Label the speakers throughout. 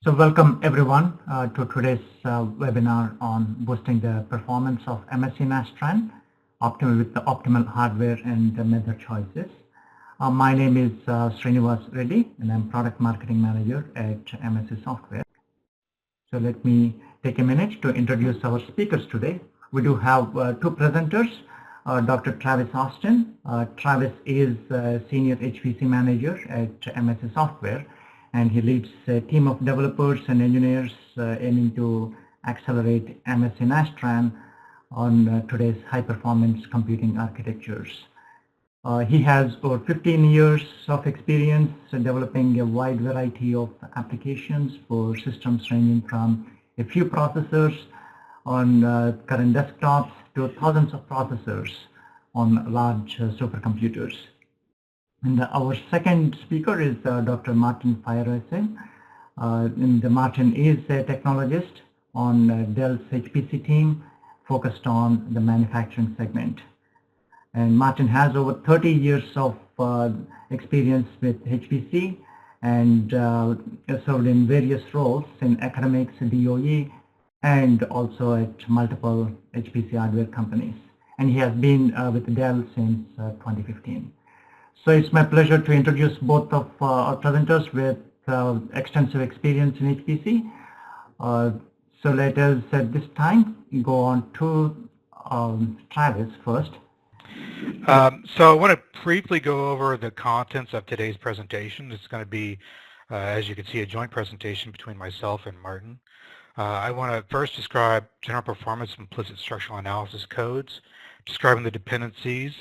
Speaker 1: So welcome everyone to today's webinar on boosting the performance of MSC Nastran with the optimal hardware and the method choices. My name is Srinivas Reddy and I'm Product Marketing Manager at MSC Software. So let me take a minute to introduce our speakers today. We do have two presenters, Dr. Travis Austin. Travis is Senior HPC Manager at MSC Software, and he leads a team of developers and engineers aiming to accelerate MSC Nastran on today's high-performance computing architectures. He has over 15 years of experience developing a wide variety of applications for systems ranging from a few processors on current desktops to thousands of processors on large supercomputers. And our second speaker is Dr. Martin Feyerabend. Martin is a technologist on Dell's HPC team focused on the manufacturing segment. And Martin has over 30 years of experience with HPC and served in various roles in academics, DOE, and also at multiple HPC hardware companies. And he has been with Dell since 2015. So it's my pleasure to introduce both of our presenters with extensive experience in HPC. So let us at this time go on to Travis first.
Speaker 2: So I want to briefly go over the contents of today's presentation. It's going to be, as you can see, a joint presentation between myself and Martin. I want to first describe general performance of implicit structural analysis codes, describing the dependencies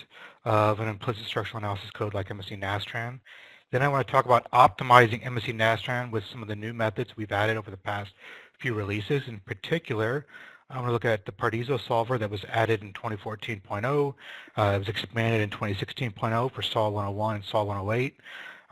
Speaker 2: of an implicit structural analysis code like MSC Nastran. Then I want to talk about optimizing MSC Nastran with some of the new methods we've added over the past few releases. In particular, I want to look at the Pardiso Solver that was added in 2014.0. It was expanded in 2016.0 for SAW 101 and SAW 108.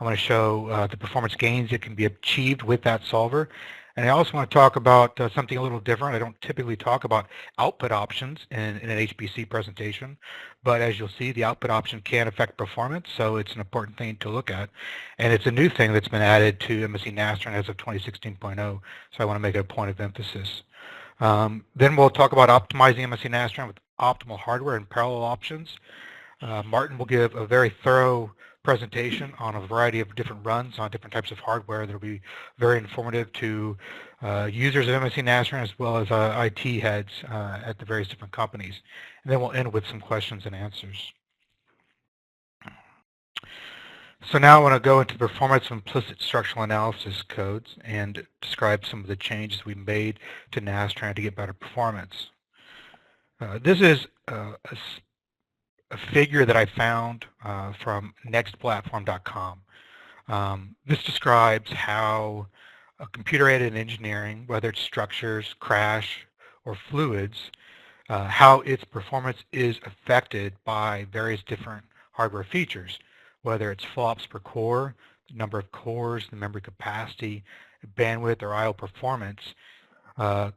Speaker 2: I want to show the performance gains that can be achieved with that solver. And I also want to talk about something a little different. I don't typically talk about output options in an HPC presentation, but as you'll see, the output option can affect performance, so it's an important thing to look at. And it's a new thing that's been added to MSC Nastran as of 2016.0, so I want to make it a point of emphasis. Then we'll talk about optimizing MSC Nastran with optimal hardware and parallel options. Martin will give a very thorough presentation on a variety of different runs on different types of hardware that will be very informative to users of MSC Nastran as well as IT heads at the various different companies. And then we'll end with some questions and answers. So now I want to go into performance of implicit structural analysis codes and describe some of the changes we made to Nastran to get better performance. This is a figure that I found from nextplatform.com. This describes how a computer-aided engineering, whether it's structures, crash, or fluids, how its performance is affected by various different hardware features, whether it's flops per core, the number of cores, the memory capacity, bandwidth, or I/O performance.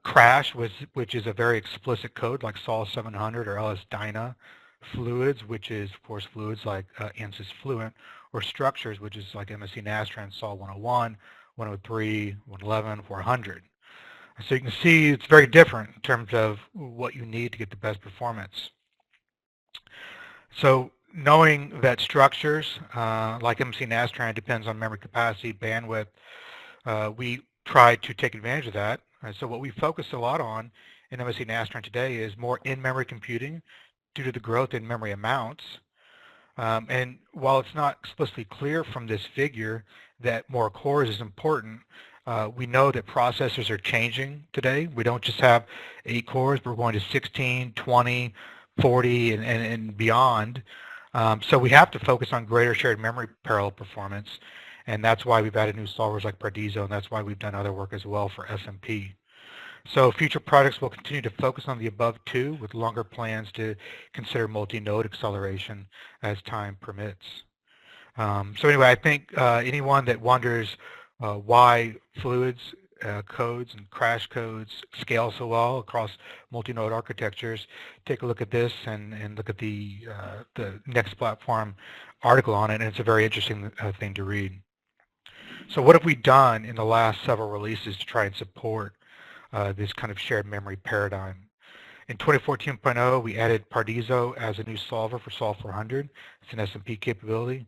Speaker 2: Crash, which is a very explicit code like SAW 700 or LS-DYNA. Fluids, which is, of course, fluids like ANSYS Fluent, or structures, which is like MSC Nastran, SAW 101, 103, 111, 400. So you can see it's very different in terms of what you need to get the best performance. So knowing that structures, like MSC Nastran, depends on memory capacity, bandwidth, we try to take advantage of that. So what we focus a lot on in MSC Nastran today is more in-memory computing, due to the growth in memory amounts. And while it's not explicitly clear from this figure that more cores is important, we know that processors are changing today. We don't just have 8 cores, but we're going to 16, 20, 40, and beyond. So we have to focus on greater shared memory parallel performance, and that's why we've added new solvers like Pardiso, and that's why we've done other work as well for SMP. So future products will continue to focus on the above two with longer plans to consider multi-node acceleration as time permits. So anyway, I think anyone that wonders why fluids codes and crash codes scale so well across multi-node architectures, take a look at this and look at the Next Platform article on it, and it's a very interesting thing to read. So what have we done in the last several releases to try and support this kind of shared memory paradigm? In 2014.0, we added Pardiso as a new solver for Solve 400. It's an SMP capability.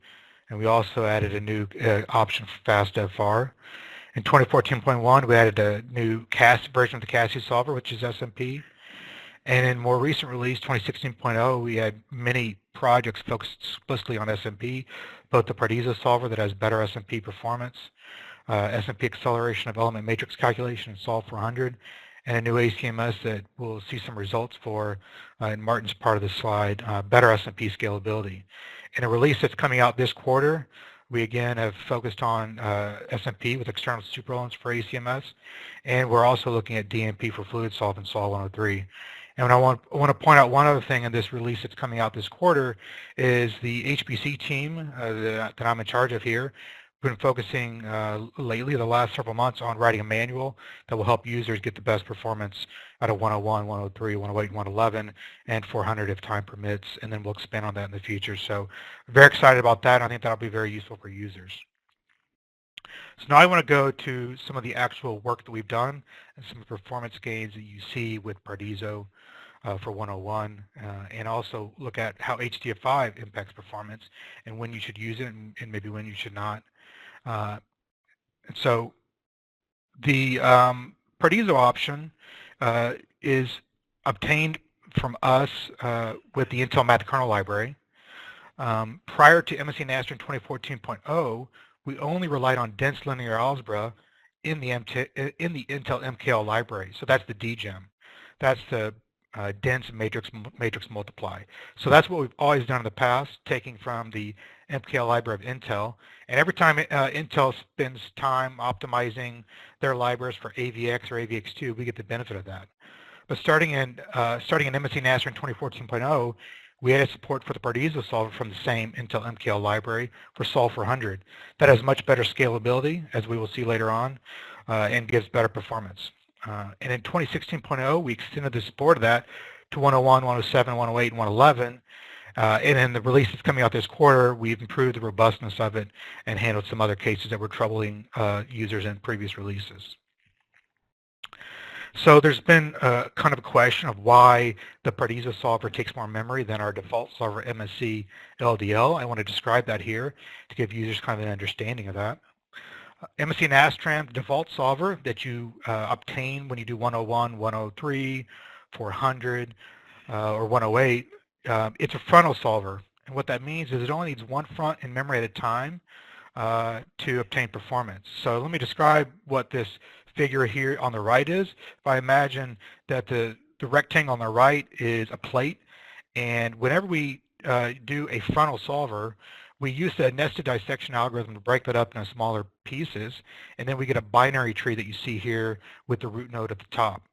Speaker 2: And we also added a new option for FastFR. In 2014.1, we added a new version of the Cassie solver, which is SMP. And in more recent release, 2016.0, we had many projects focused explicitly on SMP, both the Pardiso solver that has better SMP performance, SMP acceleration of element matrix calculation in Solve 400, and a new ACMS that we'll see some results for in Martin's part of the slide, better SMP scalability. In a release that's coming out this quarter, we again have focused on SMP with external superelements for ACMS, and we're also looking at DMP for fluid solve in Solve 103. And I want to point out one other thing in this release that's coming out this quarter is the HPC team that I'm in charge of here. We've been focusing lately, the last several months, on writing a manual that will help users get the best performance out of 101, 103, 108, 111, and 400 if time permits, and then we'll expand on that in the future. So very excited about that, and I think that'll be very useful for users. So now I want to go to some of the actual work that we've done and some performance gains that you see with Pardiso for 101, and also look at how HDF5 impacts performance and when you should use it and maybe when you should not. And so the Pardiso option is obtained from us with the Intel Math Kernel Library. Prior to MSC Nastran 2014.0, we only relied on dense linear algebra in the Intel MKL library. So that's the DGEM. That's the dense matrix multiply. So that's what we've always done in the past, taking from the MKL library of Intel. And every time Intel spends time optimizing their libraries for AVX or AVX2, we get the benefit of that. But starting in MSC Nastran 2014.0, we added support for the Pardiso solver from the same Intel MKL library for Solve 400. That has much better scalability, as we will see later on, and gives better performance. And in 2016.0, we extended the support of that to 101, 107, 108, and 111. And in the release that's coming out this quarter, we've improved the robustness of it and handled some other cases that were troubling users in previous releases. So there's been kind of a question of why the Pardiso solver takes more memory than our default solver MSCLDL. I want to describe that here to give users kind of an understanding of that. MSC Nastran, the default solver that you obtain when you do 101, 103, 400, or 108, it's a frontal solver. And what that means is it only needs one front in memory at a time to obtain performance. So let me describe what this figure here on the right is. If I imagine that the rectangle on the right is a plate, and whenever we do a frontal solver, we use the nested dissection algorithm to break that up into smaller pieces, and then we get a binary tree that you see here with the root node at the top.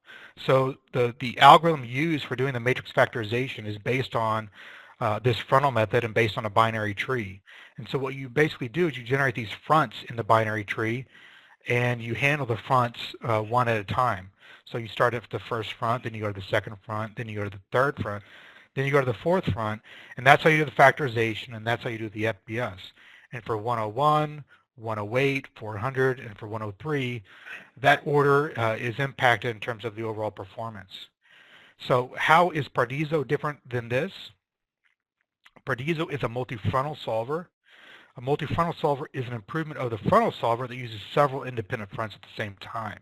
Speaker 2: So the algorithm used for doing the matrix factorization is based on this frontal method and based on a binary tree. And so what you basically do is you generate these fronts in the binary tree, and you handle the fronts one at a time. So you start at the first front, then you go to the second front, then you go to the third front, then you go to the fourth front, and that's how you do the factorization, and that's how you do the FBS. And for 101, 108, 400, and for 103, that order is impacted in terms of the overall performance. So how is Pardiso different than this? Pardiso is a multi-frontal solver. A multi-frontal solver is an improvement of the frontal solver that uses several independent fronts at the same time.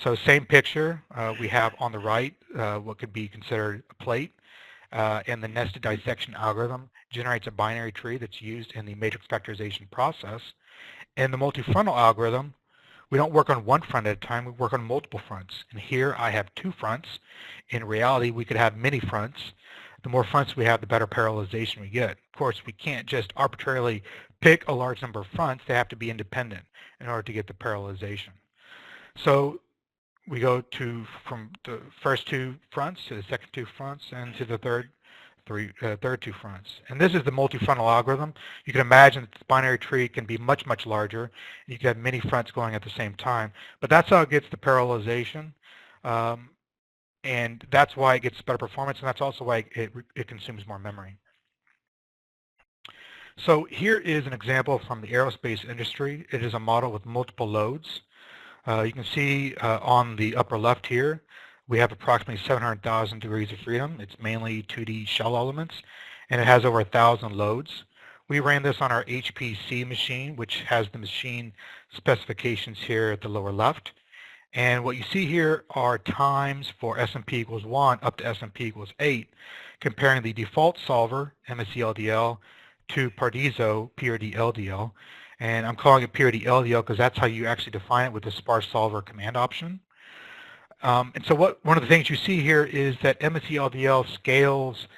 Speaker 2: So same picture, we have on the right what could be considered a plate, and the nested dissection algorithm generates a binary tree that's used in the matrix factorization process. In the multi-frontal algorithm, we don't work on one front at a time, we work on multiple fronts. And here I have two fronts. In reality, we could have many fronts. The more fronts we have, the better parallelization we get. Of course, we can't just arbitrarily pick a large number of fronts. They have to be independent in order to get the parallelization. So we go from the first two fronts to the second two fronts and to the third two fronts. And this is the multi-frontal algorithm. You can imagine that the binary tree can be much, much larger. You can have many fronts going at the same time. But that's how it gets the parallelization. And that's why it gets better performance, and that's also why it consumes more memory. So here is an example from the aerospace industry. It is a model with multiple loads. You can see on the upper left here, we have approximately 700,000 degrees of freedom. It's mainly 2D shell elements, and it has over 1,000 loads. We ran this on our HPC machine, which has the machine specifications here at the lower left. And what you see here are times for SMP equals 1 up to SMP equals 8, comparing the default solver, MSCLDL, to Pardiso, PRD-LDL. And I'm calling it PRD-LDL because that's how you actually define it with the sparse solver command option. And so one of the things you see here is that MSCLDL scales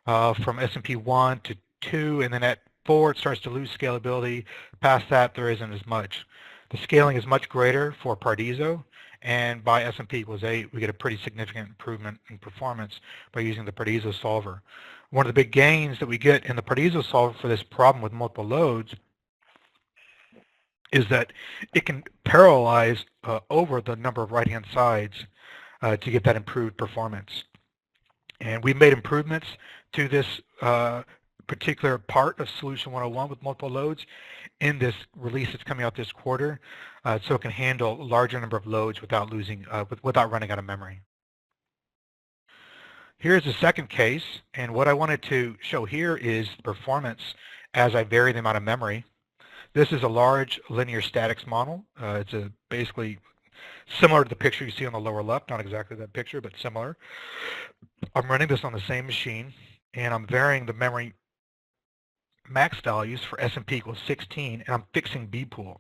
Speaker 2: from SMP 1 to 2, and then at 4 it starts to lose scalability. Past that, there isn't as much. The scaling is much greater for Pardiso, and by SMP equals 8, we get a pretty significant improvement in performance by using the Pardiso solver. One of the big gains that we get in the Pardiso solver for this problem with multiple loads is that it can parallelize over the number of right-hand sides to get that improved performance. And we made improvements to this particular part of Solution 101 with multiple loads in this release that's coming out this quarter, so it can handle a larger number of loads without without running out of memory. Here's the second case, and what I wanted to show here is performance as I vary the amount of memory. This is a large linear statics model. It's basically similar to the picture you see on the lower left, not exactly that picture, but similar. I'm running this on the same machine, and I'm varying the memory max values for SMP equals 16, and I'm fixing bpool.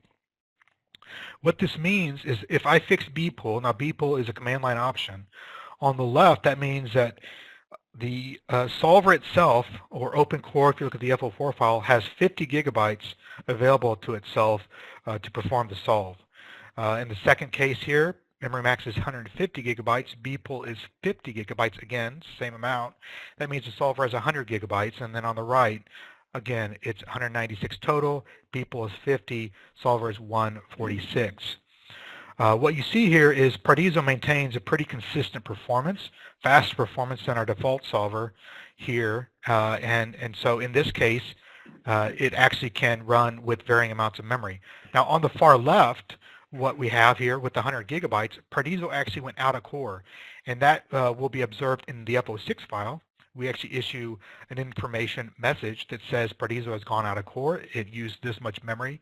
Speaker 2: What this means is if I fix bpool, now bpool is a command line option, on the left that means that the solver itself, or OpenCore, if you look at the FO4 file, has 50 gigabytes available to itself to perform the solve. In the second case here, memory max is 150 gigabytes, bpool is 50 gigabytes, again, same amount. That means the solver has 100 gigabytes, and then on the right, again, it's 196 total, bpool is 50, solver is 146. What you see here is Pardiso maintains a pretty consistent performance, faster performance than our default solver here, and so in this case, it actually can run with varying amounts of memory. Now on the far left, what we have here with the 100 gigabytes, Pardiso actually went out of core, and that will be observed in the FO6 file. We actually issue an information message that says Pardiso has gone out of core. It used this much memory.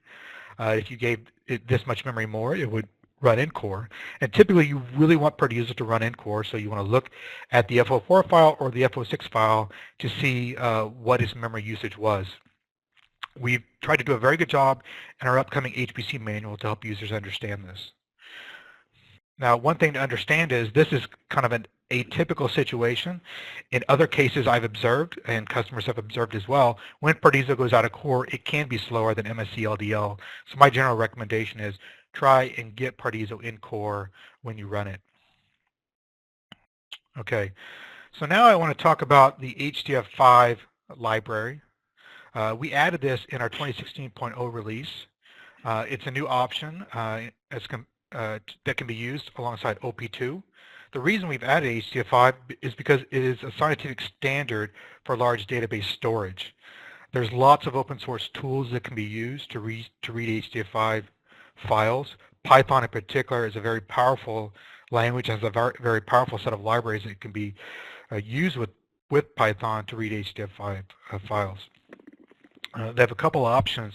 Speaker 2: If you gave it this much memory more, it would run in core. And typically you really want Pardiso to run in core, so you want to look at the FO4 file or the FO6 file to see what its memory usage was. We've tried to do a very good job in our upcoming HPC manual to help users understand this. Now, one thing to understand is this is kind of an atypical situation. In other cases I've observed, and customers have observed as well, when Pardiso goes out of core, it can be slower than MSCLDL. So my general recommendation is try and get Pardiso in core when you run it. Okay, so now I want to talk about the HDF5 library. We added this in our 2016.0 release. It's a new option that can be used alongside OP2. The reason we've added HDF5 is because it is a scientific standard for large database storage. There's lots of open source tools that can be used to read HDF5 files. Python in particular is a very powerful language, has a very powerful set of libraries that can be used with Python to read HDF5 files. They have a couple options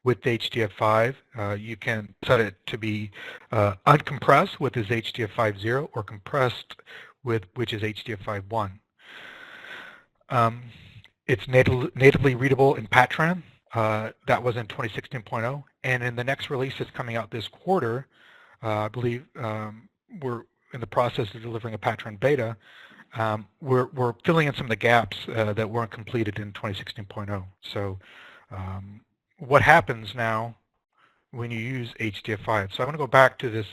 Speaker 2: with HDF5. You can set it to be uncompressed, which is HDF5.0, or compressed, which is HDF5.1. It's natively readable in Patran. That was in 2016.0. And in the next release that's coming out this quarter, I believe we're in the process of delivering a Patran beta. We're filling in some of the gaps that weren't completed in 2016.0. So what happens now when you use HDF5? So I want to go back to this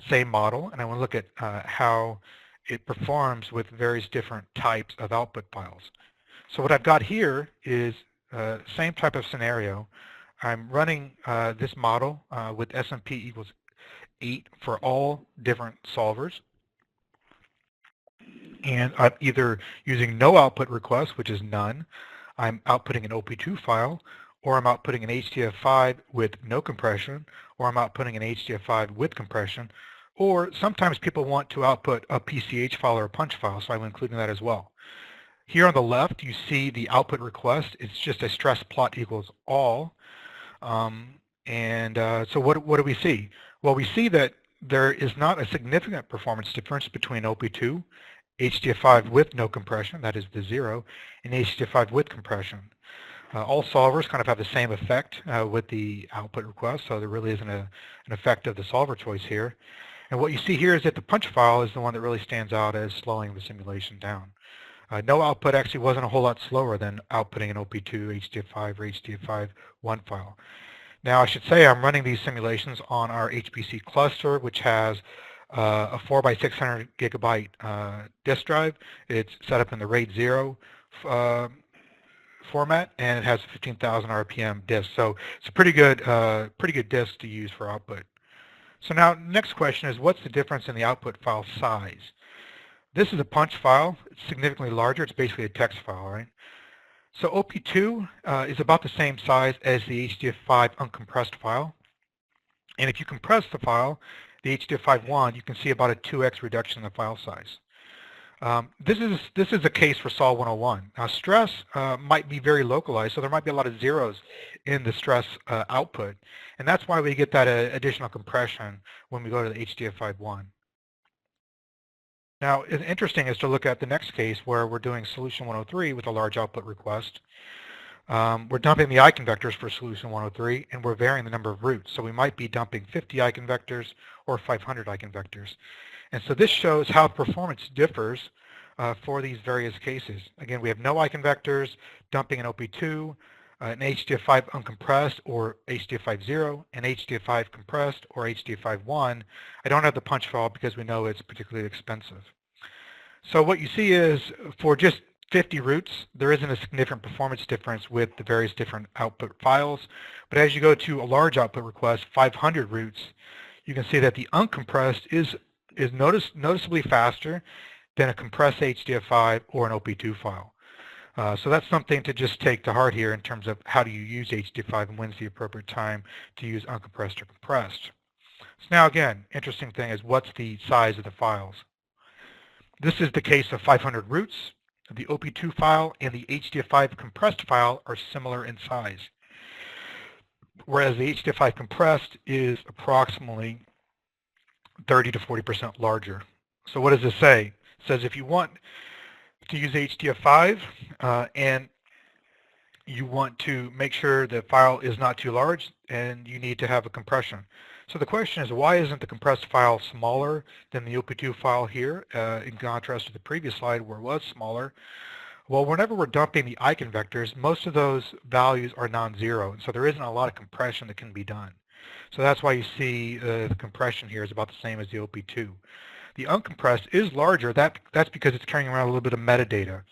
Speaker 2: same model, and I want to look at how it performs with various different types of output files. So what I've got here is same type of scenario. I'm running this model with SMP equals 8 for all different solvers. And I'm either using no output request, which is none. I'm outputting an OP2 file, or I'm outputting an HDF5 with no compression, or I'm outputting an HDF5 with compression, or sometimes people want to output a PCH file or a punch file, so I'm including that as well. Here on the left, you see the output request. It's just a stress plot equals all. So what do we see? Well, we see that there is not a significant performance difference between OP2, HDF5 with no compression, that is the 0, and HDF5 with compression. All solvers kind of have the same effect with the output request, so there really isn't an effect of the solver choice here. And what you see here is that the punch file is the one that really stands out as slowing the simulation down. No output actually wasn't a whole lot slower than outputting an OP2, HDF5, or HDF5-1 file. Now I should say I'm running these simulations on our HPC cluster, which has a 4x600 gigabyte disk drive. It's set up in the RAID 0 format, and it has a 15,000 RPM disk. So it's a pretty good disk to use for output. So now next question is, what's the difference in the output file size? This is a punch file. It's significantly larger. It's basically a text file, right? So OP2 is about the same size as the HDF5 uncompressed file. And if you compress the file, the HDF5-1, you can see about a 2x reduction in the file size. This is a case for Sol 101. Now stress might be very localized, so there might be a lot of zeros in the stress output. And that's why we get that additional compression when we go to the HDF5-1. Now, it's interesting is to look at the next case where we're doing solution 103 with a large output request. We're dumping the eigenvectors for solution 103, and we're varying the number of routes. So we might be dumping 50 eigenvectors or 500 eigenvectors. And so this shows how performance differs for these various cases. Again, we have no eigenvectors, dumping an OP2, an HDF5 uncompressed or HDF5-0, an HDF5 compressed or HDF5-1. I don't have the punch file because we know it's particularly expensive. So what you see is for just 50 routes, there isn't a significant performance difference with the various different output files. But as you go to a large output request, 500 routes, you can see that the uncompressed is noticeably faster than a compressed HDF5 or an OP2 file. So that's something to just take to heart here in terms of how do you use HDF5 and when's the appropriate time to use uncompressed or compressed. So now again, interesting thing is what's the size of the files. This is the case of 500 routes. The OP2 file and the HDF5 compressed file are similar in size, whereas the HDF5 compressed is approximately 30 to 40% larger. So what does this say? It says if you want to use HDF5 and you want to make sure the file is not too large, and you need to have a compression. So the question is, why isn't the compressed file smaller than the OP2 file here in contrast to the previous slide where it was smaller? Well, whenever we're dumping the eigenvectors, most of those values are non-zero, and so there isn't a lot of compression that can be done. So that's why you see the compression here is about the same as the OP2. The uncompressed is larger. That's because it's carrying around a little bit of metadata.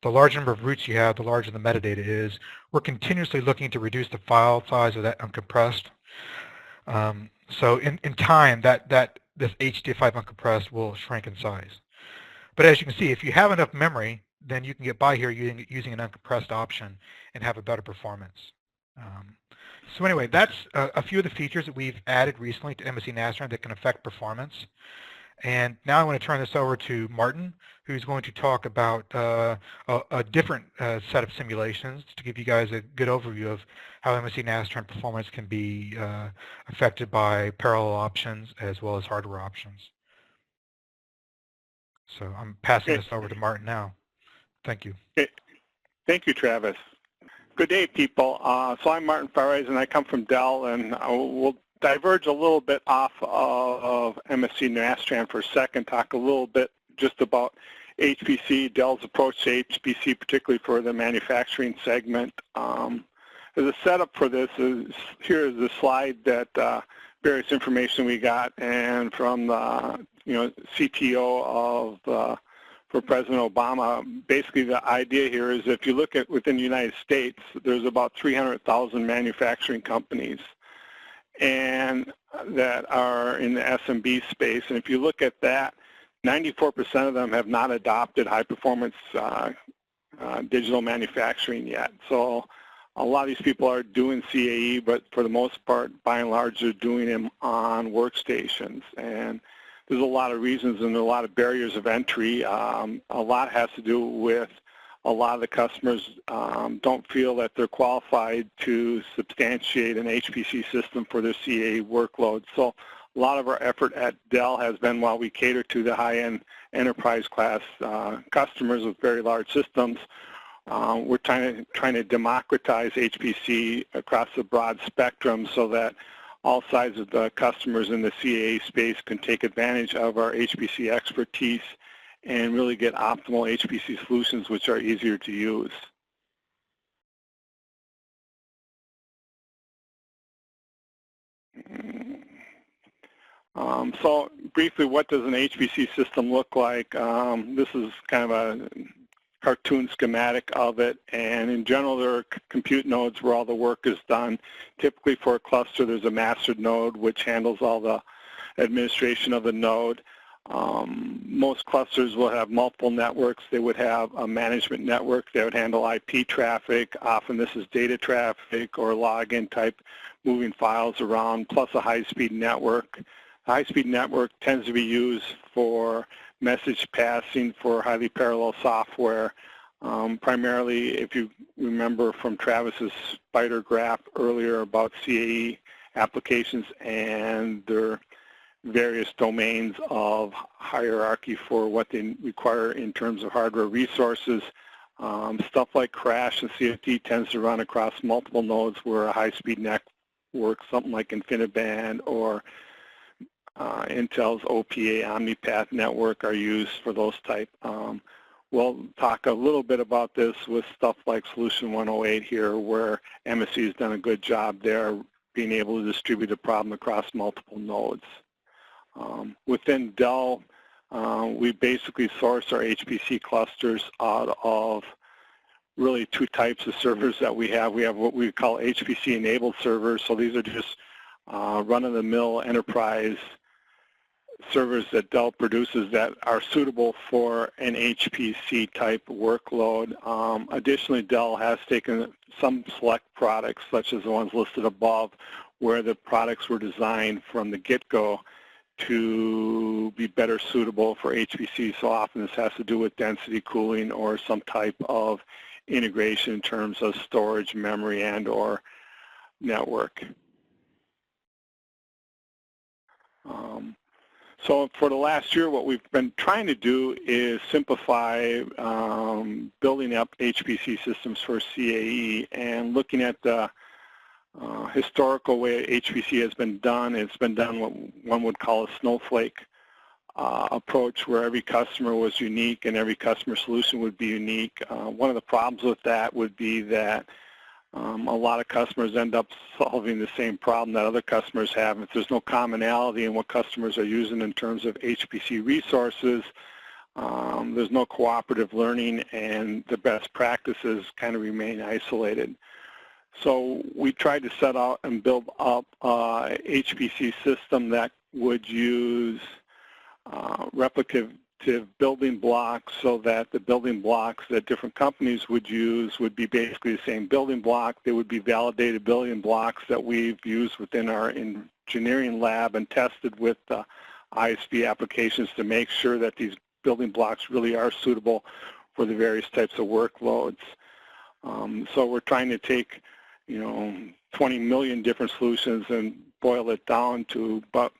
Speaker 2: The larger number of routes you have, the larger the metadata is. We're continuously looking to reduce the file size of that uncompressed. So in time, this HDF5 uncompressed will shrink in size. But as you can see, if you have enough memory, then you can get by here using an uncompressed option and have a better performance. So anyway, that's a few of the features that we've added recently to MSC Nastran that can affect performance. And now I want to turn this over to Martin, who's going to talk about a different set of simulations to give you guys a good overview of how MSC Nastran performance can be affected by parallel options as well as hardware options. So I'm passing this over to Martin now. Thank you.
Speaker 3: Okay. Thank you, Travis. Good day, people. So I'm Martin Fares, and I come from Dell, and we'll diverge a little bit off of MSC Nastran for a second, talk a little bit just about HPC, Dell's approach to HPC, particularly for the manufacturing segment. As a setup for this, here is the slide that various information we got, and from the CTO of for President Obama. Basically, the idea here is if you look at within the United States, there's about 300,000 manufacturing companies and that are in the SMB space. And if you look at that, 94% of them have not adopted high-performance digital manufacturing yet. So a lot of these people are doing CAE, but for the most part, by and large, they're doing them on workstations. And there's a lot of reasons and a lot of barriers of entry. A lot has to do with a lot of the customers don't feel that they're qualified to substantiate an HPC system for their CAE workload. So a lot of our effort at Dell has been, while we cater to the high-end enterprise class customers with very large systems, we're trying to democratize HPC across the broad spectrum so that all sides of the customers in the CAE space can take advantage of our HPC expertise and really get optimal HPC solutions which are easier to use. So briefly, what does an HPC system look like? This is kind of a cartoon schematic of it, and in general there are compute nodes where all the work is done. Typically for a cluster there's a master node which handles all the administration of the node. Most clusters will have multiple networks. They would have a management network. They would handle IP traffic. Often this is data traffic or login type, moving files around, plus a high-speed network. A high-speed network tends to be used for message passing for highly parallel software. Primarily, if you remember from Travis's spider graph earlier about CAE applications and their various domains of hierarchy for what they require in terms of hardware resources. Stuff like Crash and CFD tends to run across multiple nodes where a high-speed network, something like InfiniBand or Intel's OPA OmniPath network are used for those type. We'll talk a little bit about this with stuff like Solution 108 here, where MSC has done a good job there being able to distribute the problem across multiple nodes. Within Dell, we basically source our HPC clusters out of really two types of servers that we have. We have what we call HPC-enabled servers. So these are just run-of-the-mill enterprise servers that Dell produces that are suitable for an HPC type workload. Additionally, Dell has taken some select products, such as the ones listed above, where the products were designed from the get-go to be better suitable for HPC. So often this has to do with density cooling or some type of integration in terms of storage, memory, and or network. So for the last year, what we've been trying to do is simplify building up HPC systems for CAE, and looking at the historical way HPC has been done. It's been done what one would call a snowflake approach, where every customer was unique and every customer solution would be unique. One of the problems with that would be that a lot of customers end up solving the same problem that other customers have. If there's no commonality in what customers are using in terms of HPC resources, there's no cooperative learning, and the best practices kind of remain isolated. So we tried to set out and build up a HPC system that would use replicative building blocks, so that the building blocks that different companies would use would be basically the same building block. They would be validated building blocks that we've used within our engineering lab and tested with ISV applications to make sure that these building blocks really are suitable for the various types of workloads. So we're trying to take 20 million different solutions and boil it down to, but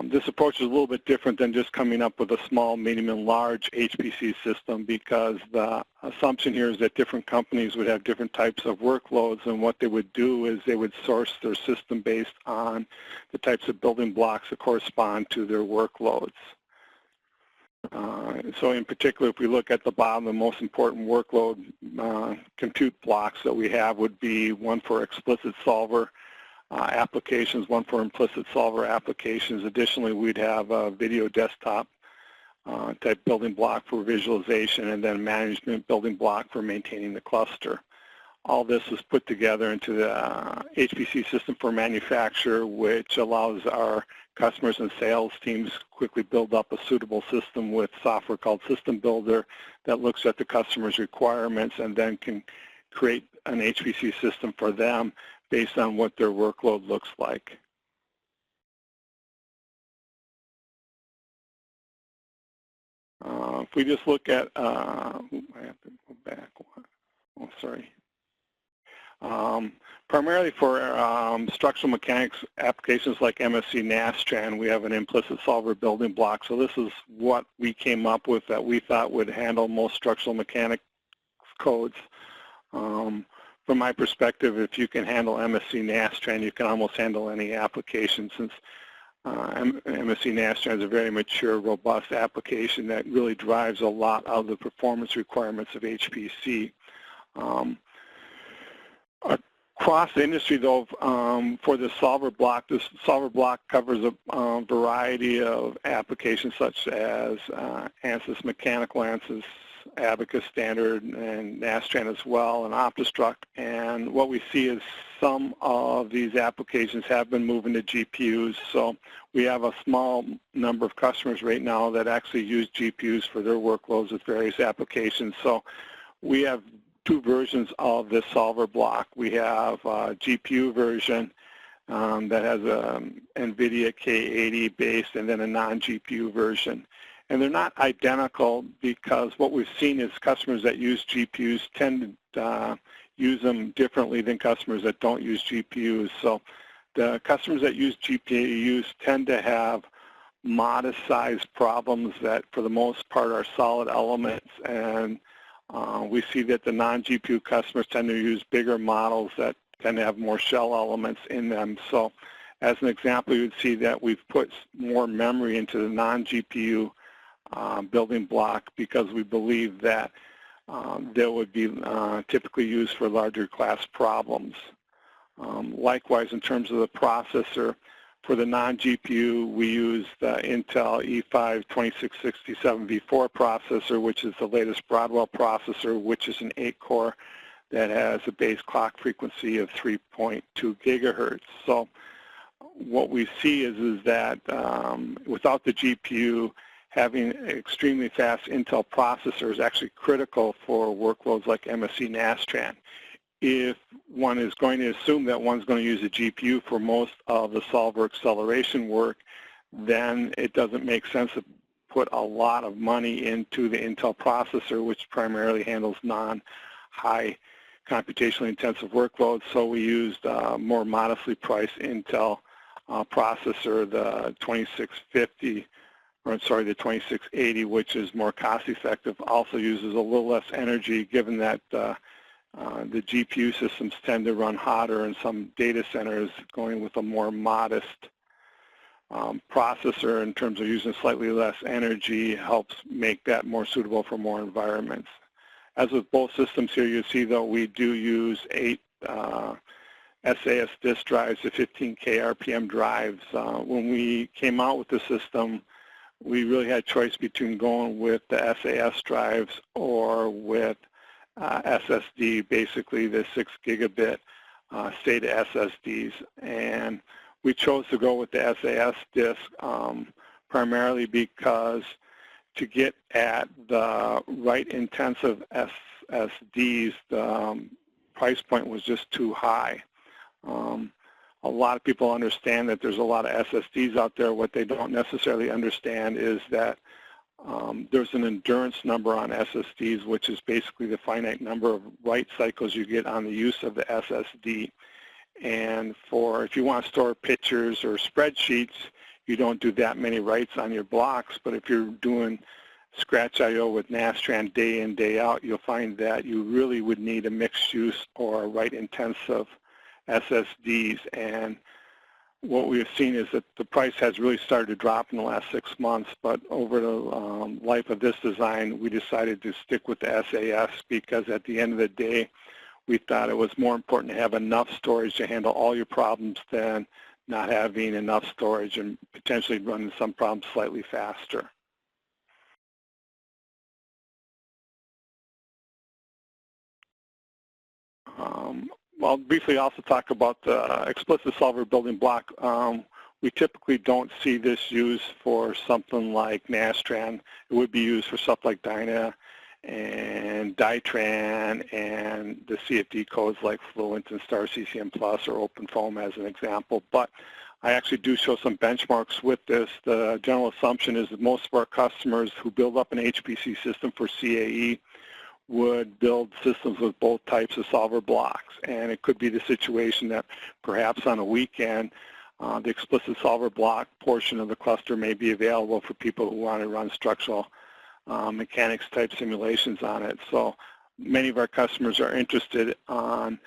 Speaker 3: this approach is a little bit different than just coming up with a small, medium, and large HPC system, because the assumption here is that different companies would have different types of workloads, and what they would do is they would source their system based on the types of building blocks that correspond to their workloads. So in particular, if we look at the bottom, the most important workload compute blocks that we have would be one for explicit solver applications, one for implicit solver applications. Additionally, we'd have a video desktop type building block for visualization, and then management building block for maintaining the cluster. All this was put together into the HPC system for manufacture, which allows our customers and sales teams quickly build up a suitable system with software called System Builder that looks at the customer's requirements and then can create an HPC system for them based on what their workload looks like. If we just look at, I have to go back. Oh, sorry. Primarily for structural mechanics applications like MSC Nastran, we have an implicit solver building block. So this is what we came up with that we thought would handle most structural mechanics codes. From my perspective, if you can handle MSC Nastran, you can almost handle any application, since MSC Nastran is a very mature, robust application that really drives a lot of the performance requirements of HPC. Across the industry, though, for the solver block, this solver block covers a variety of applications such as ANSYS Mechanical, ANSYS Abacus Standard, and Nastran as well, and OptiStruct. And what we see is some of these applications have been moving to GPUs. So we have a small number of customers right now that actually use GPUs for their workloads with various applications. So we have two versions of this solver block. We have a GPU version that has a NVIDIA K80 based, and then a non-GPU version. And they're not identical, because what we've seen is customers that use GPUs tend to use them differently than customers that don't use GPUs. So the customers that use GPUs tend to have modest-sized problems that, for the most part, are solid elements. And we see that the non-GPU customers tend to use bigger models that tend to have more shell elements in them. So as an example, you would see that we've put more memory into the non-GPU building block, because we believe that they would be typically used for larger class problems. Likewise, in terms of the processor, for the non-GPU, we use the Intel E5 2667V4 processor, which is the latest Broadwell processor, which is an 8-core that has a base clock frequency of 3.2 gigahertz. So what we see is that without the GPU, having extremely fast Intel processor is actually critical for workloads like MSC Nastran. If one is going to assume that one's going to use a GPU for most of the solver acceleration work, then it doesn't make sense to put a lot of money into the Intel processor, which primarily handles non-high computationally intensive workloads. So we used more modestly priced Intel processor, the 2650, or sorry, the 2680, which is more cost-effective, also uses a little less energy, given that the GPU systems tend to run hotter in some data centers. Going with a more modest processor in terms of using slightly less energy helps make that more suitable for more environments. As with both systems here, you see, though, we do use 8 SAS disk drives, the 15K RPM drives. When we came out with the system, we really had a choice between going with the SAS drives or with SSD, basically the 6 gigabit SATA SSDs. And we chose to go with the SAS disk primarily because to get at the write-intensive SSDs, the price point was just too high. A lot of people understand that there's a lot of SSDs out there. What they don't necessarily understand is that there's an endurance number on SSDs, which is basically the finite number of write cycles you get on the use of the SSD. And if you want to store pictures or spreadsheets, you don't do that many writes on your blocks. But if you're doing Scratch I/O with Nastran day in, day out, you'll find that you really would need a mixed use or write-intensive SSDs. And what we've seen is that the price has really started to drop in the last 6 months, but over the life of this design, we decided to stick with the SAS because at the end of the day, we thought it was more important to have enough storage to handle all your problems than not having enough storage and potentially running some problems slightly faster. I'll briefly also talk about the explicit solver building block. We typically don't see this used for something like Nastran. It would be used for stuff like Dyna and Dytran and the CFD codes like Fluent and Star CCM Plus or OpenFOAM as an example. But I actually do show some benchmarks with this. The general assumption is that most of our customers who build up an HPC system for CAE would build systems with both types of solver blocks. And it could be the situation that perhaps on a weekend, the explicit solver block portion of the cluster may be available for people who want to run structural mechanics type simulations on it. So many of our customers are interested on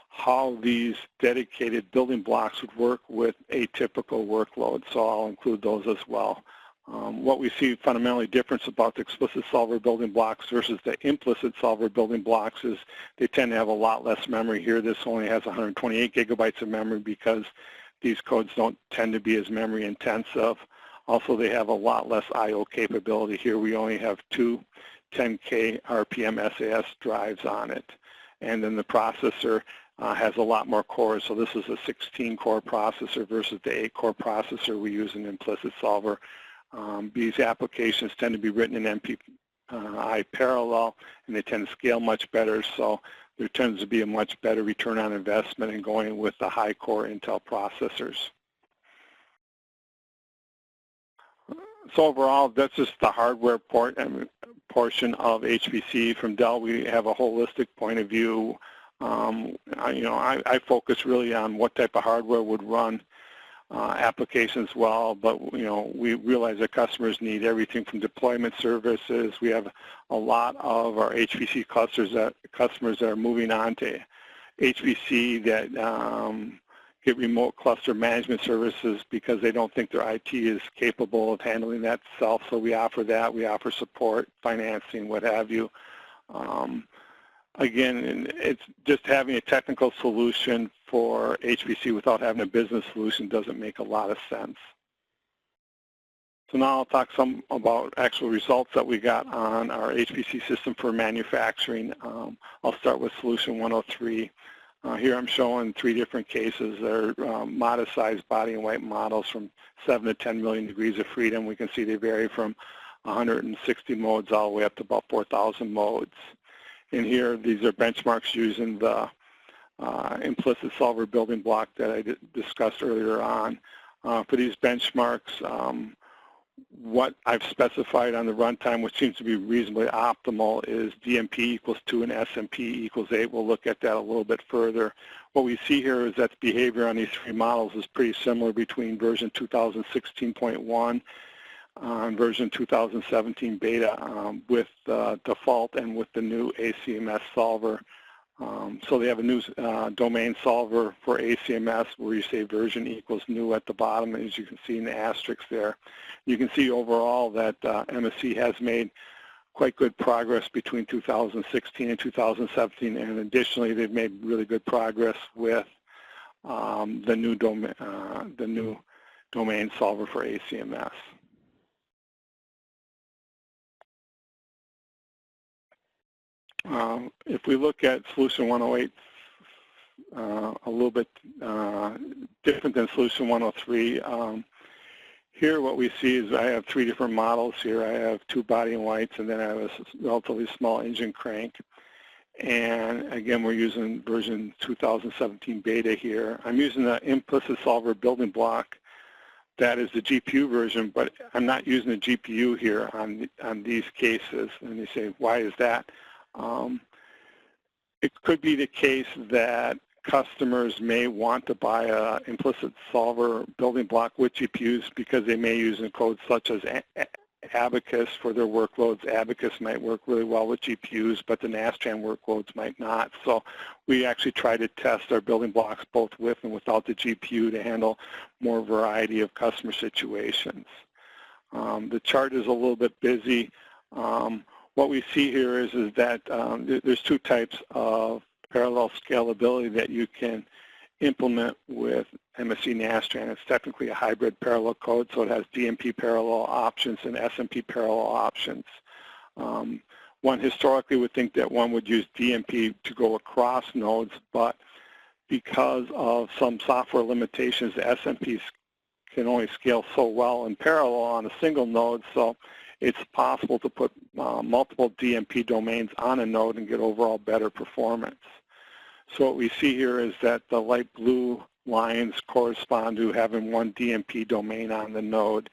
Speaker 3: how these dedicated building blocks would work with atypical workloads, so I'll include those as well. What we see fundamentally difference about the explicit solver building blocks versus the implicit solver building blocks is they tend to have a lot less memory here. This only has 128 gigabytes of memory because these codes don't tend to be as memory intensive. Also, they have a lot less I/O capability. Here we only have two 10K RPM SAS drives on it. And then the processor has a lot more cores. So this is a 16-core processor versus the 8-core processor we use in implicit solver. These applications tend to be written in MPI parallel, and they tend to scale much better. So there tends to be a much better return on investment in going with the high-core Intel processors. So overall, that's just the hardware portion of HPC. From Dell, we have a holistic point of view. I focus really on what type of hardware would run applications well, but we realize that customers need everything from deployment services. We have a lot of our HPC clusters that customers that are moving on to HPC that get remote cluster management services because they don't think their IT is capable of handling that itself. So we offer that. We offer support, financing, what have you. Again, it's just having a technical solution for HPC without having a business solution doesn't make a lot of sense. So now I'll talk some about actual results that we got on our HPC system for manufacturing. I'll start with solution 103. Here I'm showing 3 different cases. They're modest-sized body and white models from 7 to 10 million degrees of freedom. We can see they vary from 160 modes all the way up to about 4,000 modes. And here, these are benchmarks using the implicit solver building block that I discussed earlier on. For these benchmarks, what I've specified on the runtime, which seems to be reasonably optimal, is DMP equals 2 and SMP equals 8. We'll look at that a little bit further. What we see here is that the behavior on these 3 models is pretty similar between version 2016.1 and version 2017 beta with default and with the new ACMS solver. So they have a new domain solver for ACMS where you say version equals new at the bottom, as you can see in the asterisk there. You can see overall that MSC has made quite good progress between 2016 and 2017, and additionally they've made really good progress with the new domain solver for ACMS. If we look at solution 108, a little bit different than solution 103, here what we see is I have 3 different models here. I have 2 body and whites, and then I have a relatively small engine crank. And again, we're using version 2017 beta here. I'm using the implicit solver building block. That is the GPU version, but I'm not using the GPU here on these cases. And you say, why is that? It could be the case that customers may want to buy an implicit solver building block with GPUs because they may use codes such as Abacus for their workloads. Abacus might work really well with GPUs, but the Nastran workloads might not. So we actually try to test our building blocks both with and without the GPU to handle more variety of customer situations. The chart is a little bit busy. What we see here is that there's 2 types of parallel scalability that you can implement with MSC Nastran. It's technically a hybrid parallel code, so it has DMP parallel options and SMP parallel options. One historically would think that one would use DMP to go across nodes, but because of some software limitations, the SMPs can only scale so well in parallel on a single node, so it's possible to put multiple DMP domains on a node and get overall better performance. So what we see here is that the light blue lines correspond to having one DMP domain on the node.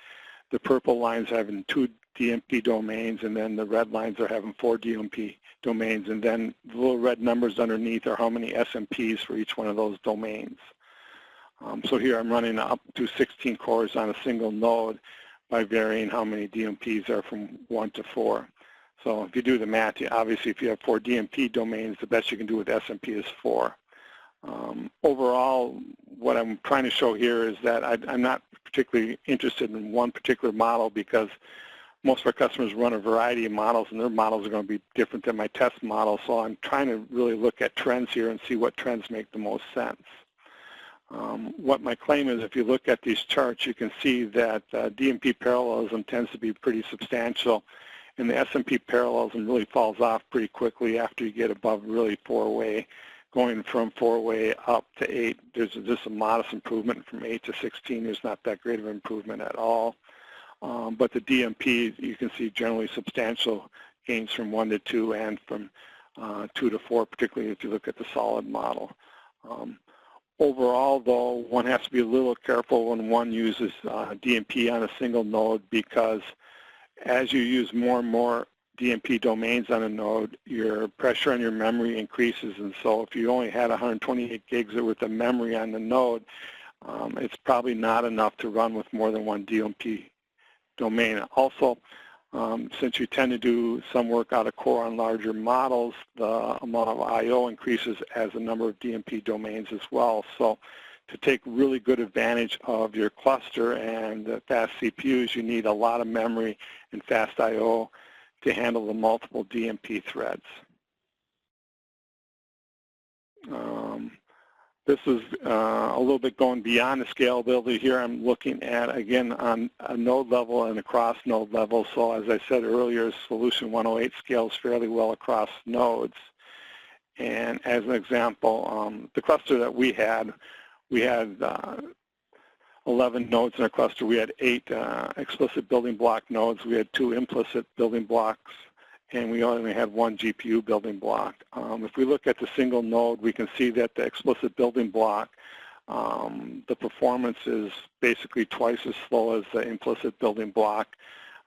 Speaker 3: The purple lines having 2 DMP domains, and then the red lines are having 4 DMP domains, and then the little red numbers underneath are how many SMPs for each one of those domains. So here I'm running up to 16 cores on a single node by varying how many DMPs are from 1 to 4. So if you do the math, obviously if you have 4 DMP domains, the best you can do with SMP is 4. Overall, what I'm trying to show here is that I'm not particularly interested in one particular model, because most of our customers run a variety of models, and their models are going to be different than my test model. So I'm trying to really look at trends here and see what trends make the most sense. What my claim is, if you look at these charts, you can see that DMP parallelism tends to be pretty substantial, and the SMP parallelism really falls off pretty quickly after you get above really 4-way. Going from 4-way up to 8, there's just a modest improvement. From 8 to 16, there's not that great of an improvement at all. But the DMP, you can see generally substantial gains from 1 to 2 and from 2 to 4, particularly if you look at the solid model. Overall, though, one has to be a little careful when one uses DMP on a single node, because as you use more and more DMP domains on a node, your pressure on your memory increases. And so if you only had 128 gigs worth of memory on the node, it's probably not enough to run with more than one DMP domain. Also, since you tend to do some work out of core on larger models, the amount of I/O increases as the number of DMP domains as well. So to take really good advantage of your cluster and the fast CPUs, you need a lot of memory and fast I/O to handle the multiple DMP threads. This is a little bit going beyond the scalability. Here I'm looking at, again, on a node level and across node level. So as I said earlier, Solution 108 scales fairly well across nodes. And as an example, the cluster that we had 11 nodes in our cluster. We had 8 explicit building block nodes. We had 2 implicit building blocks, and we only had 1 GPU building block. If we look at the single node, we can see that the explicit building block, the performance is basically twice as slow as the implicit building block.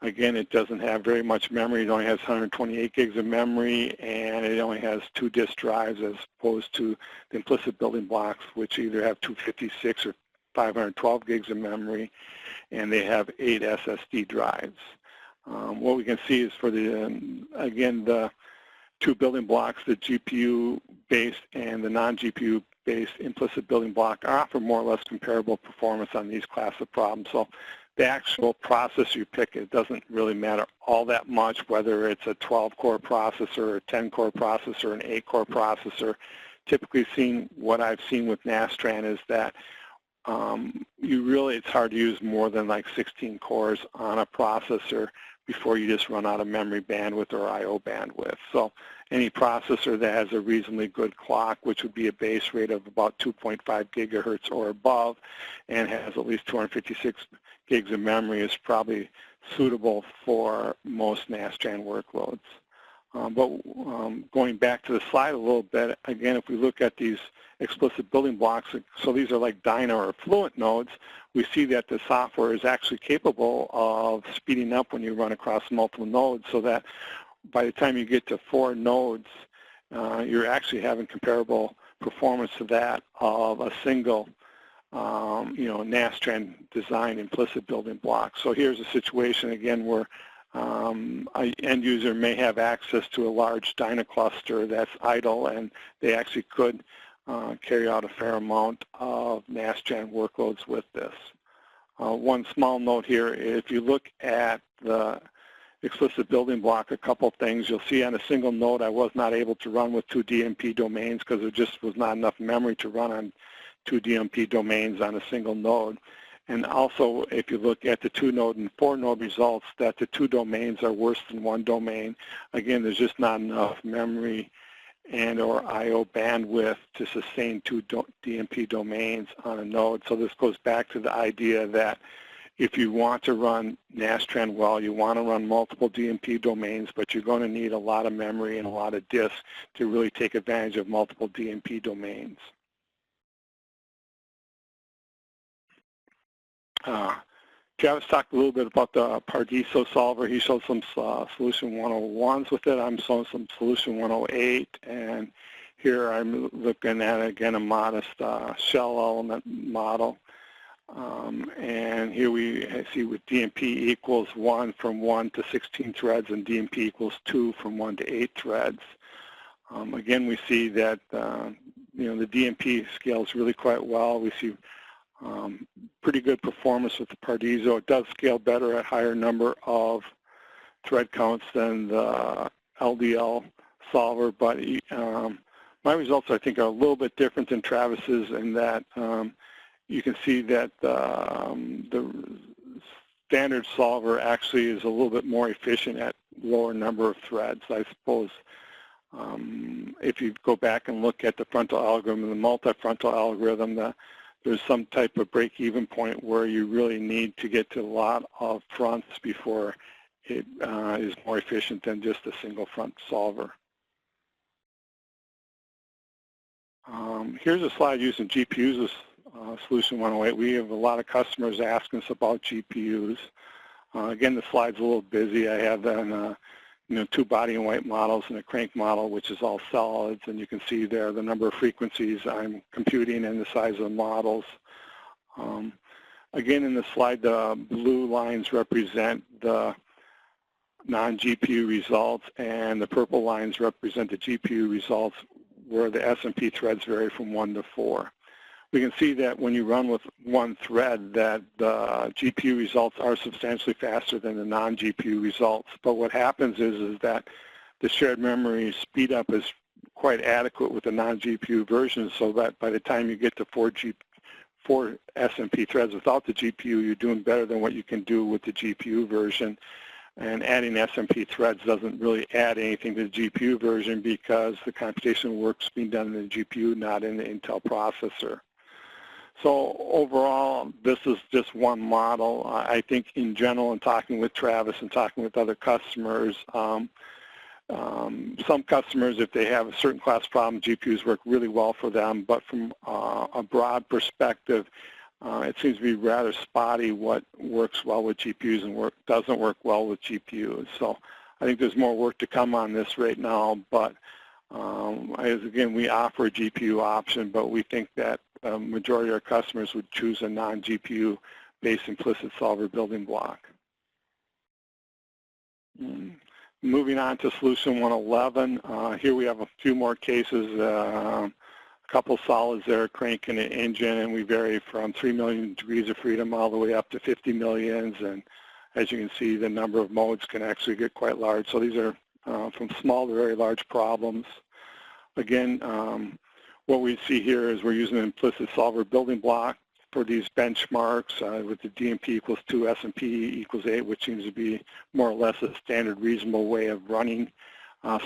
Speaker 3: Again, it doesn't have very much memory. It only has 128 gigs of memory, and it only has 2 disk drives as opposed to the implicit building blocks, which either have 256 or 512 gigs of memory, and they have 8 SSD drives. What we can see is for the, again, the 2 building blocks, the GPU-based and the non-GPU-based implicit building block offer more or less comparable performance on these class of problems. So the actual processor you pick, it doesn't really matter all that much whether it's a 12-core processor, a 10-core processor, an 8-core processor. Typically what I've seen with Nastran is that it's hard to use more than like 16 cores on a processor before you just run out of memory bandwidth or I/O bandwidth. So any processor that has a reasonably good clock, which would be a base rate of about 2.5 gigahertz or above, and has at least 256 gigs of memory, is probably suitable for most Nastran workloads. Going back to the slide a little bit, again, if we look at these explicit building blocks, so these are like Dyna or Fluent nodes, we see that the software is actually capable of speeding up when you run across multiple nodes, so that by the time you get to 4 nodes, you're actually having comparable performance to that of a single Nastran design implicit building block. So here's a situation again where an end user may have access to a large Dyna cluster that's idle, and they actually could carry out a fair amount of Nastran workloads with this. One small note here, if you look at the explicit building block, a couple things. You'll see on a single node I was not able to run with 2 DMP domains because there just was not enough memory to run on 2 DMP domains on a single node. And also, if you look at the 2-node and 4-node results, that the 2 domains are worse than 1 domain. Again, there's just not enough memory and or I/O bandwidth to sustain 2 DMP domains on a node. So this goes back to the idea that if you want to run Nastran well, you want to run multiple DMP domains, but you're going to need a lot of memory and a lot of disk to really take advantage of multiple DMP domains. Travis talked a little bit about the Pardiso Solver. He showed some solution 101s with it. I'm showing some solution 108, and here I'm looking at, again, a modest shell element model. And here we see with DMP equals 1 from 1 to 16 threads, and DMP equals 2 from 1 to 8 threads. Again, we see that you know, the DMP scales really quite well. We see pretty good performance with the Pardiso. It does scale better at higher number of thread counts than the LDL solver, but my results, I think, are a little bit different than Travis's in that you can see that the standard solver actually is a little bit more efficient at lower number of threads. I suppose if you go back and look at the frontal algorithm and the multi-frontal algorithm, there's some type of break-even point where you really need to get to a lot of fronts before it is more efficient than just a single front solver. Here's a slide using GPUs with Solution 108. We have a lot of customers asking us about GPUs. Again, the slide's a little busy. I have then you know, 2 body and white models and a crank model, which is all solids, and you can see there the number of frequencies I'm computing and the size of the models. Again, in the slide, the blue lines represent the non-GPU results, and the purple lines represent the GPU results, where the SMP threads vary from 1 to 4. We can see that when you run with 1 thread that the GPU results are substantially faster than the non-GPU results. But what happens is that the shared memory speed up is quite adequate with the non-GPU version, so that by the time you get to 4 SMP threads without the GPU, you're doing better than what you can do with the GPU version. And adding SMP threads doesn't really add anything to the GPU version because the computational work's being done in the GPU, not in the Intel processor. So overall, this is just one model. I think in general, in talking with Travis and talking with other customers, some customers, if they have a certain class problem, GPUs work really well for them. But from a broad perspective, it seems to be rather spotty what works well with GPUs and what doesn't work well with GPUs. So I think there's more work to come on this right now. But again, we offer a GPU option, but we think that the majority of our customers would choose a non-GPU based implicit solver building block. Moving on to solution 111, here we have a few more cases, a couple solids there, crank and an engine, and we vary from 3 million degrees of freedom all the way up to 50 millions, and as you can see, the number of modes can actually get quite large. So these are from small to very large problems. Again, what we see here is we're using an implicit solver building block for these benchmarks with the DMP equals 2, SMP equals 8, which seems to be more or less a standard reasonable way of running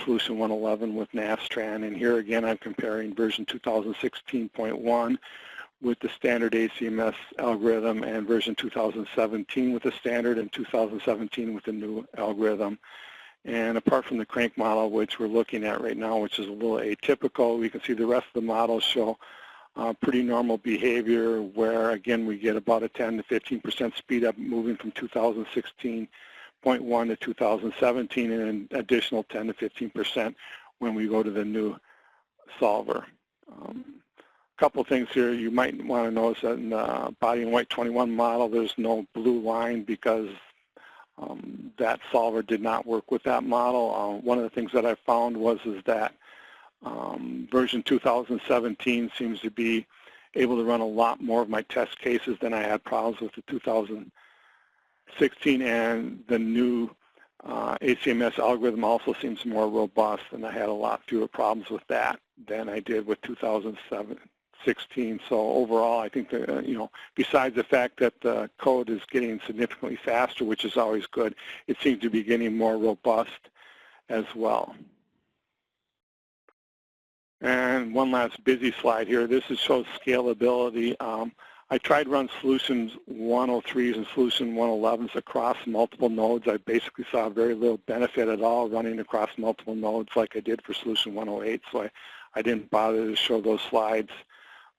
Speaker 3: solution 111 with Nastran. And here again, I'm comparing version 2016.1 with the standard ACMS algorithm and version 2017 with the standard and 2017 with the new algorithm. And apart from the crank model, which we're looking at right now, which is a little atypical, we can see the rest of the models show pretty normal behavior where, again, we get about a 10 to 15% speed up moving from 2016.1 to 2017 and an additional 10 to 15% when we go to the new solver. A couple things here you might want to notice that in the body and white 21 model, there's no blue line because that solver did not work with that model. One of the things that I found was that version 2017 seems to be able to run a lot more of my test cases than I had problems with the 2016, and the new ACMS algorithm also seems more robust, and I had a lot fewer problems with that than I did with 2016. So overall, I think that, you know, besides the fact that the code is getting significantly faster, which is always good, it seems to be getting more robust as well. And one last busy slide here. This shows scalability. I tried to run solutions 103s and solution 111s across multiple nodes. I basically saw very little benefit at all running across multiple nodes like I did for solution 108, so I didn't bother to show those slides.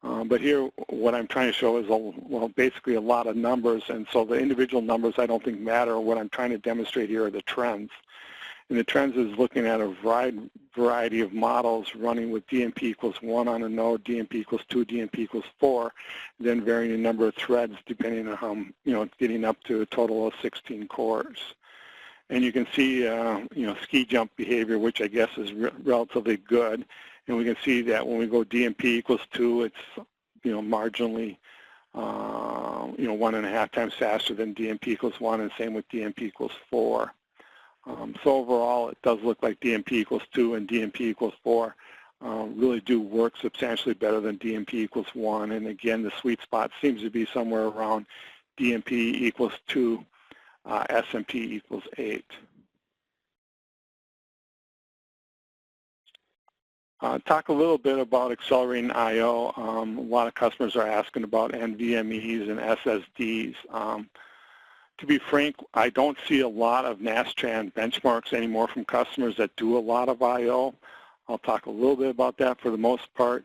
Speaker 3: But here, what I'm trying to show is, well, basically a lot of numbers, and so the individual numbers I don't think matter. What I'm trying to demonstrate here are the trends. And the trends is looking at a variety of models running with DMP equals 1 on a node, DMP equals 2, DMP equals 4, then varying the number of threads depending on how, getting up to a total of 16 cores. And you can see, ski jump behavior, which I guess is relatively good. And we can see that when we go DMP equals 2, it's, marginally, 1.5 times faster than DMP equals 1, and same with DMP equals 4. So overall, it does look like DMP equals 2 and DMP equals 4 really do work substantially better than DMP equals 1. And again, the sweet spot seems to be somewhere around DMP equals 2, SMP equals 8. Talk a little bit about accelerating I/O. A lot of customers are asking about NVMEs and SSDs. To be frank, I don't see a lot of Nastran benchmarks anymore from customers that do a lot of I/O. I'll talk a little bit about that. For the most part,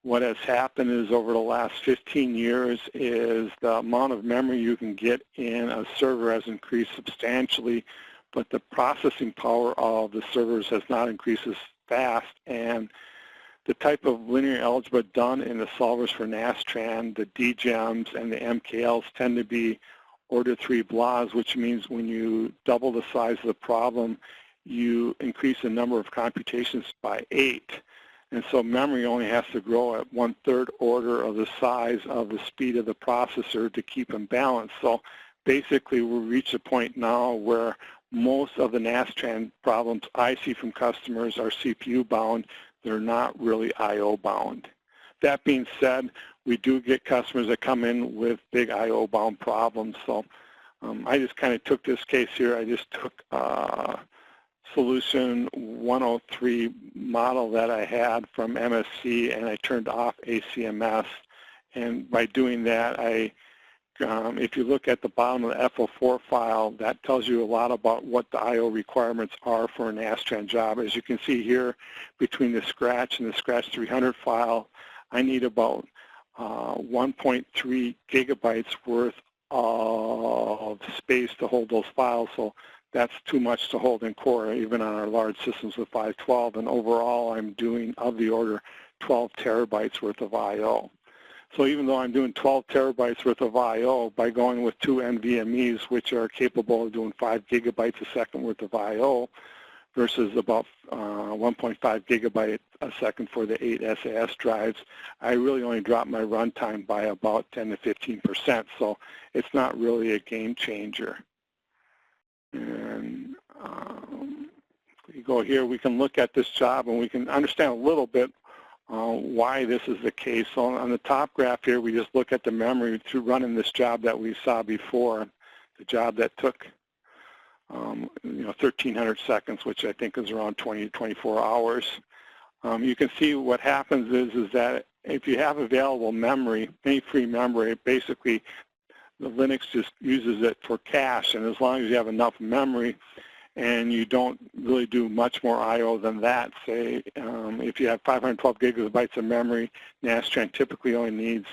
Speaker 3: what has happened is over the last 15 years is the amount of memory you can get in a server has increased substantially, but the processing power of the servers has not increased as fast, and the type of linear algebra done in the solvers for Nastran, the DGEMs and the MKLs tend to be order 3 BLAs, which means when you double the size of the problem, you increase the number of computations by 8. And so memory only has to grow at 1/3 order of the size of the speed of the processor to keep them balanced. So basically, we've reached a point now where most of the Nastran problems I see from customers are CPU bound. They're not really I/O bound. That being said, we do get customers that come in with big I/O bound problems. So I just kind of took this case here. I just took solution 103 model that I had from MSC, and I turned off ACMS. And by doing that, if you look at the bottom of the FO4 file, that tells you a lot about what the I/O requirements are for an Nastran job. As you can see here, between the Scratch and the Scratch 300 file, I need about 1.3 gigabytes worth of space to hold those files. So that's too much to hold in core, even on our large systems with 512. And overall, I'm doing of the order 12 terabytes worth of I/O. So even though I'm doing 12 terabytes worth of I/O, by going with 2 NVMEs, which are capable of doing 5 gigabytes a second worth of I/O, versus about 1.5 gigabyte a second for the 8 SAS drives, I really only dropped my runtime by about 10 to 15%. So it's not really a game changer. And if we go here, we can look at this job and we can understand a little bit why this is the case. So on the top graph here, we just look at the memory through running this job that we saw before, the job that took 1,300 seconds, which I think is around 20 to 24 hours. You can see what happens is that if you have available memory, any free memory, basically the Linux just uses it for cache, and as long as you have enough memory and you don't really do much more I/O than that, say if you have 512 gigabytes of memory, Nastran typically only needs,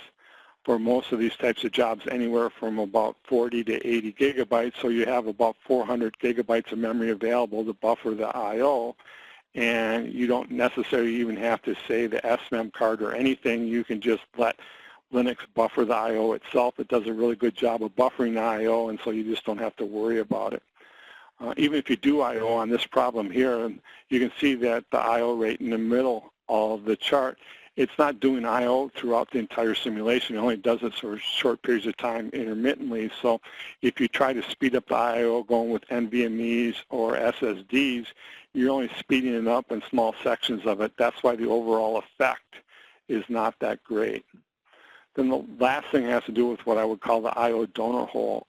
Speaker 3: for most of these types of jobs, anywhere from about 40 to 80 gigabytes, so you have about 400 gigabytes of memory available to buffer the I/O, and you don't necessarily even have to say the SMEM card or anything. You can just let Linux buffer the I/O itself. It does a really good job of buffering the I/O, and so you just don't have to worry about it. Even if you do I/O on this problem here, you can see that the I/O rate in the middle of the chart, it's not doing I/O throughout the entire simulation. It only does it for short periods of time intermittently. So if you try to speed up the I/O going with NVMEs or SSDs, you're only speeding it up in small sections of it. That's why the overall effect is not that great. Then the last thing has to do with what I would call the I/O donor hole.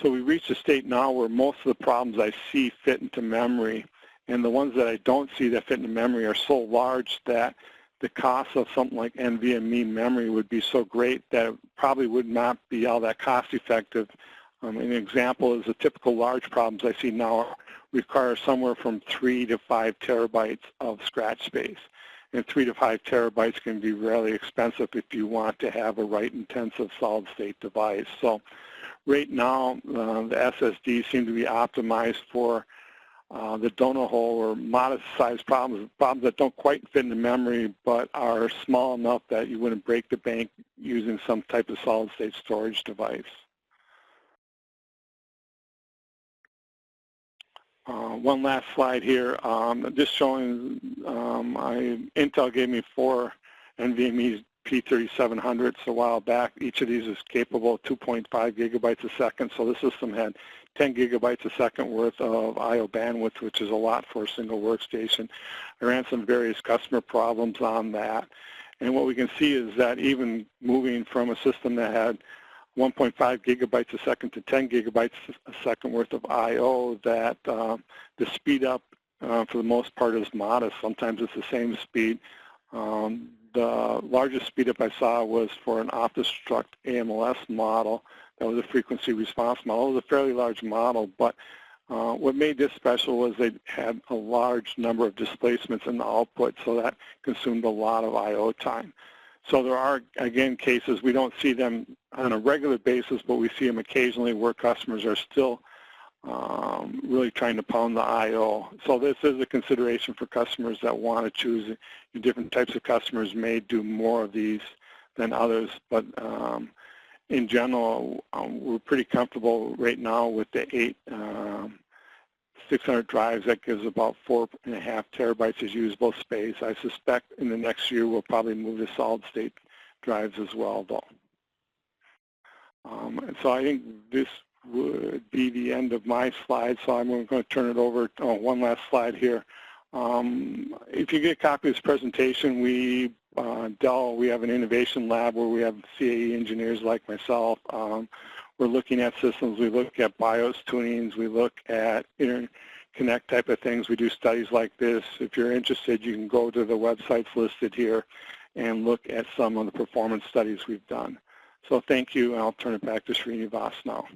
Speaker 3: So we reached a state now where most of the problems I see fit into memory, and the ones that I don't see that fit into memory are so large that the cost of something like NVMe memory would be so great that it probably would not be all that cost effective. An example is the typical large problems I see now require somewhere from 3 to 5 terabytes of scratch space. And 3 to 5 terabytes can be really expensive if you want to have a write-intensive solid-state device. So right now, the SSDs seem to be optimized for the donut hole or modest-sized problems that don't quite fit in the memory but are small enough that you wouldn't break the bank using some type of solid-state storage device. One last slide here, just showing Intel gave me 4 NVMe P3700s a while back. Each of these is capable of 2.5 gigabytes a second, so the system had 10 gigabytes a second worth of I/O bandwidth, which is a lot for a single workstation. I ran some various customer problems on that, and what we can see is that even moving from a system that had 1.5 gigabytes a second to 10 gigabytes a second worth of I/O, that the speed up for the most part is modest. Sometimes it's the same speed. The largest speed up I saw was for an off-the-struct AMLS model. That was a frequency response model. It was a fairly large model, but what made this special was they had a large number of displacements in the output, so that consumed a lot of I/O time. So there are, again, cases, we don't see them on a regular basis, but we see them occasionally where customers are still really trying to pound the I/O. So this is a consideration for customers that want to choose. Different types of customers may do more of these than others, but in general, we're pretty comfortable right now with the 8 600 drives. That gives about 4.5 terabytes of usable space. I suspect in the next year we'll probably move to solid-state drives as well, though. And so I think this would be the end of my slide, so I'm going to turn it over. Oh, one last slide here. If you get a copy of this presentation, Dell, we have an innovation lab where we have CAE engineers like myself. We're looking at systems, we look at BIOS tunings, we look at interconnect type of things. We do studies like this. If you're interested, you can go to the websites listed here and look at some of the performance studies we've done. So thank you, and I'll turn it back to Srinivas now.